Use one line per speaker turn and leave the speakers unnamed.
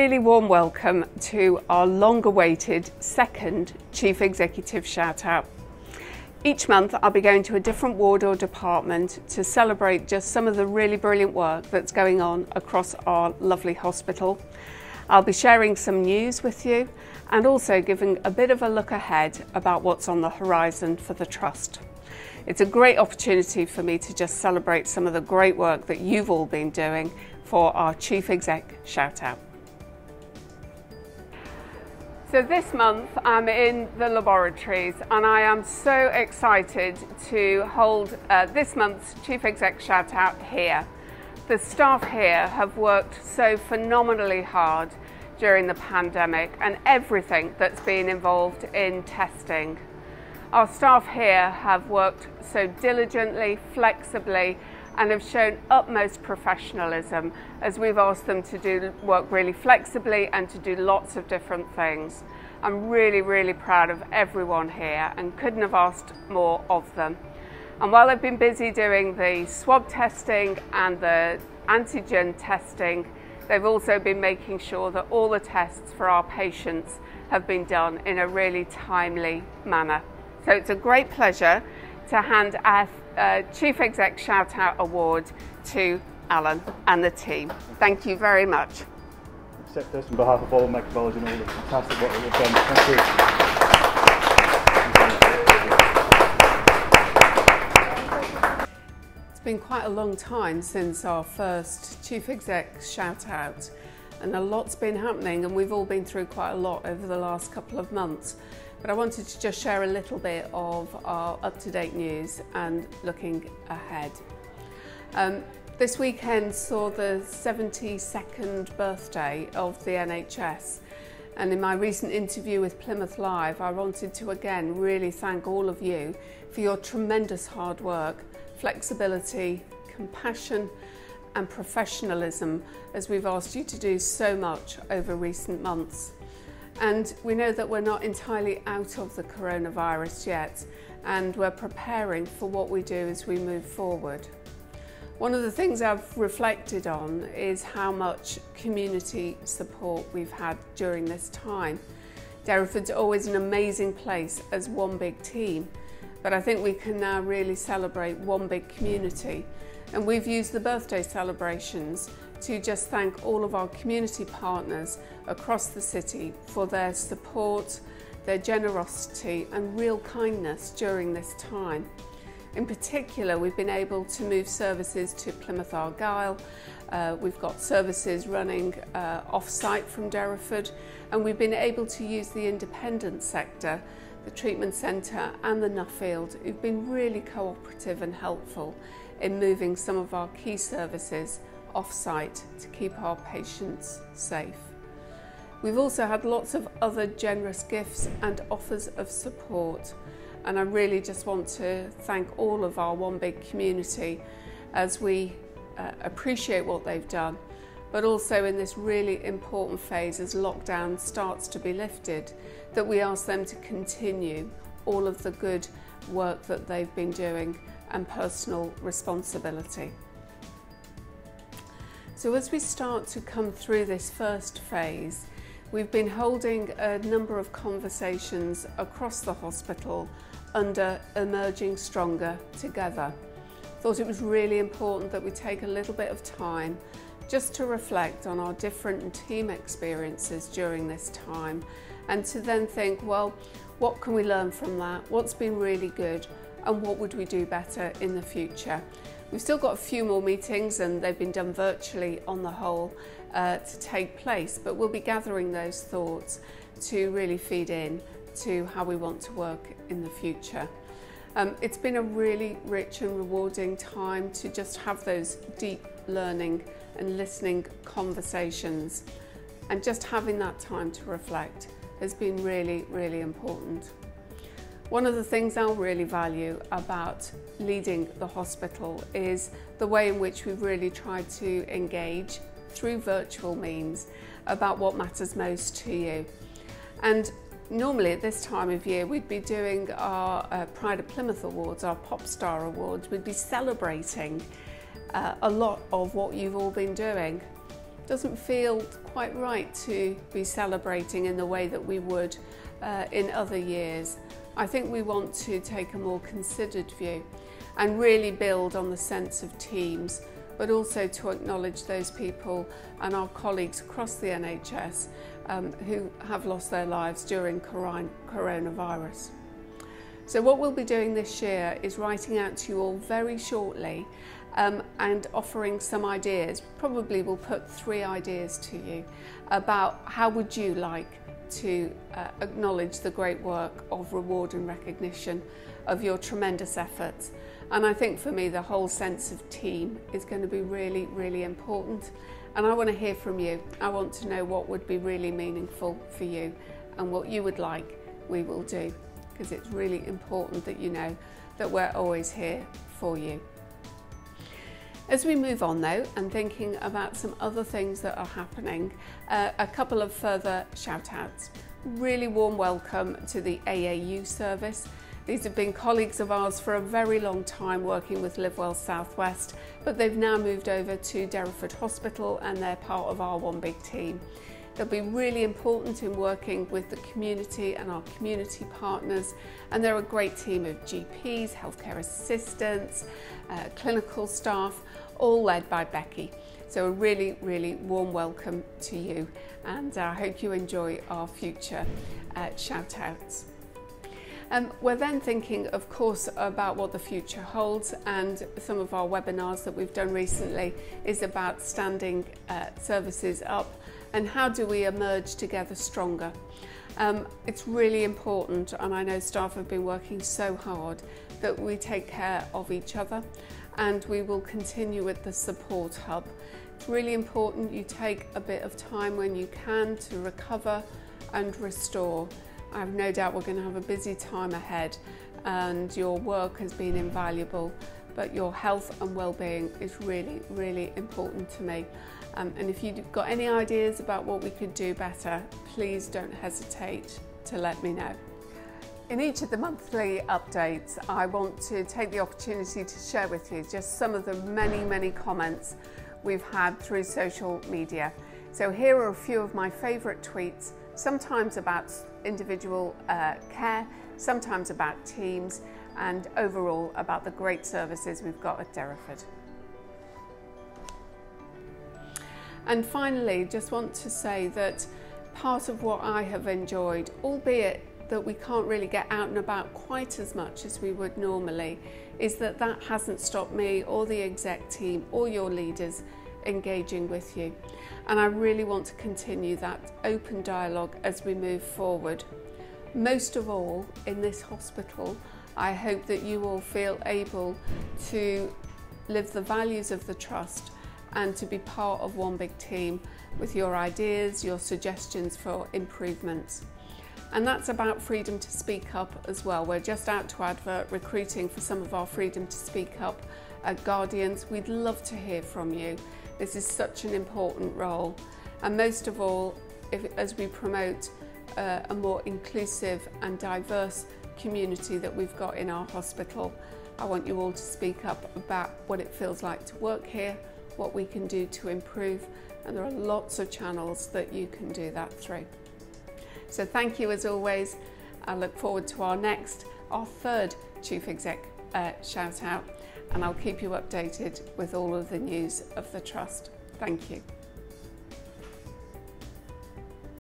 really warm welcome to our long-awaited second Chief Executive Shout-Out. Each month I'll be going to a different ward or department to celebrate just some of the really brilliant work that's going on across our lovely hospital. I'll be sharing some news with you and also giving a bit of a look ahead about what's on the horizon for the Trust. It's a great opportunity for me to just celebrate some of the great work that you've all been doing for our Chief Exec Shout-Out. So this month I'm in the laboratories and I am so excited to hold this month's Chief Exec Shout-Out here. The staff here have worked so phenomenally hard during the pandemic and everything that's been involved in testing. Our staff here have worked so diligently, flexibly, and have shown utmost professionalism as we've asked them to work really flexibly and to do lots of different things. I'm really proud of everyone here and couldn't have asked more of them. And while I've been busy doing the swab testing and the antigen testing, they've also been making sure that all the tests for our patients have been done in a really timely manner. So it's a great pleasure to hand our Chief Exec Shout-Out Award to Alan and the team. Thank you very much.
Accept this on behalf of all of my college and all the fantastic work that we've done. Thank you.
It's been quite a long time since our first Chief Exec Shout-Out, and a lot's been happening and we've all been through quite a lot over the last couple of months. But I wanted to just share a little bit of our up-to-date news and looking ahead. This weekend saw the 72nd birthday of the NHS, and in my recent interview with Plymouth Live I wanted to again really thank all of you for your tremendous hard work, flexibility, compassion and professionalism as we've asked you to do so much over recent months. And we know that we're not entirely out of the coronavirus yet, and we're preparing for what we do as we move forward. One of the things I've reflected on is how much community support we've had during this time. Derriford's always an amazing place as one big team, but I think we can now really celebrate one big community. And we've used the birthday celebrations to just thank all of our community partners across the city for their support, their generosity and real kindness during this time. In particular, we've been able to move services to Plymouth Argyle, we've got services running off-site from Derriford, and we've been able to use the independent sector, the treatment centre and the Nuffield, who've been really cooperative and helpful in moving some of our key services off-site to keep our patients safe. We've also had lots of other generous gifts and offers of support, and I really just want to thank all of our one big community as we appreciate what they've done, but also in this really important phase as lockdown starts to be lifted, that we ask them to continue all of the good work that they've been doing and personal responsibility. So as we start to come through this first phase, we've been holding a number of conversations across the hospital under Emerging Stronger Together. Thought it was really important that we take a little bit of time just to reflect on our different team experiences during this time and to then think, well, what can we learn from that? What's been really good and what would we do better in the future? We've still got a few more meetings and they've been done virtually on the whole to take place, but we'll be gathering those thoughts to really feed in to how we want to work in the future. It's been a really rich and rewarding time to just have those deep learning and listening conversations, and just having that time to reflect has been really important. One of the things I'll really value about leading the hospital is the way in which we've really tried to engage through virtual means about what matters most to you. And normally at this time of year we'd be doing our Pride of Plymouth Awards, our Pop Star Awards. We'd be celebrating a lot of what you've all been doing. doesn't feel quite right to be celebrating in the way that we would in other years. I think we want to take a more considered view and really build on the sense of teams, but also to acknowledge those people and our colleagues across the NHS who have lost their lives during coronavirus. So what we'll be doing this year is writing out to you all very shortly and offering some ideas. Probably we'll put 3 ideas to you about how would you like to acknowledge the great work of reward and recognition of your tremendous efforts. And I think for me the whole sense of team is going to be really, really important, and I want to hear from you. I want to know what would be really meaningful for you and what you would like we will do, because it's really important that you know that we're always here for you. As we move on though, and thinking about some other things that are happening, a couple of further shout outs. Really warm welcome to the AAU service. These have been colleagues of ours for a very long time working with Live Well South West, but they've now moved over to Derriford Hospital and they're part of our one big team. They'll be really important in working with the community and our community partners, and they're a great team of GPs, healthcare assistants, clinical staff, all led by Becky. So a really, really warm welcome to you, and I hope you enjoy our future shout outs. We're then thinking, of course, about what the future holds, and some of our webinars that we've done recently is about standing services up and how do we emerge together stronger. It's really important, and I know staff have been working so hard, that we take care of each other, and we will continue with the support hub. It's really important you take a bit of time when you can to recover and restore. I have no doubt we're going to have a busy time ahead, and your work has been invaluable, but your health and well-being is really, really important to me. And if you've got any ideas about what we could do better, please don't hesitate to let me know. In each of the monthly updates, I want to take the opportunity to share with you just some of the many, many comments we've had through social media. So here are a few of my favourite tweets, sometimes about individual care, sometimes about teams, and overall about the great services we've got at Derriford. And finally, just want to say that part of what I have enjoyed, albeit that we can't really get out and about quite as much as we would normally, is that hasn't stopped me or the exec team or your leaders engaging with you. And I really want to continue that open dialogue as we move forward. Most of all, in this hospital, I hope that you all feel able to live the values of the trust and to be part of one big team with your ideas, your suggestions for improvements. And that's about freedom to speak up as well. We're just out to advert recruiting for some of our freedom to speak up guardians. We'd love to hear from you. This is such an important role. And most of all, as we promote a more inclusive and diverse community that we've got in our hospital, I want you all to speak up about what it feels like to work here, what we can do to improve, and there are lots of channels that you can do that through. So thank you as always. I look forward to our third Chief Exec shout out, and I'll keep you updated with all of the news of the Trust. Thank you.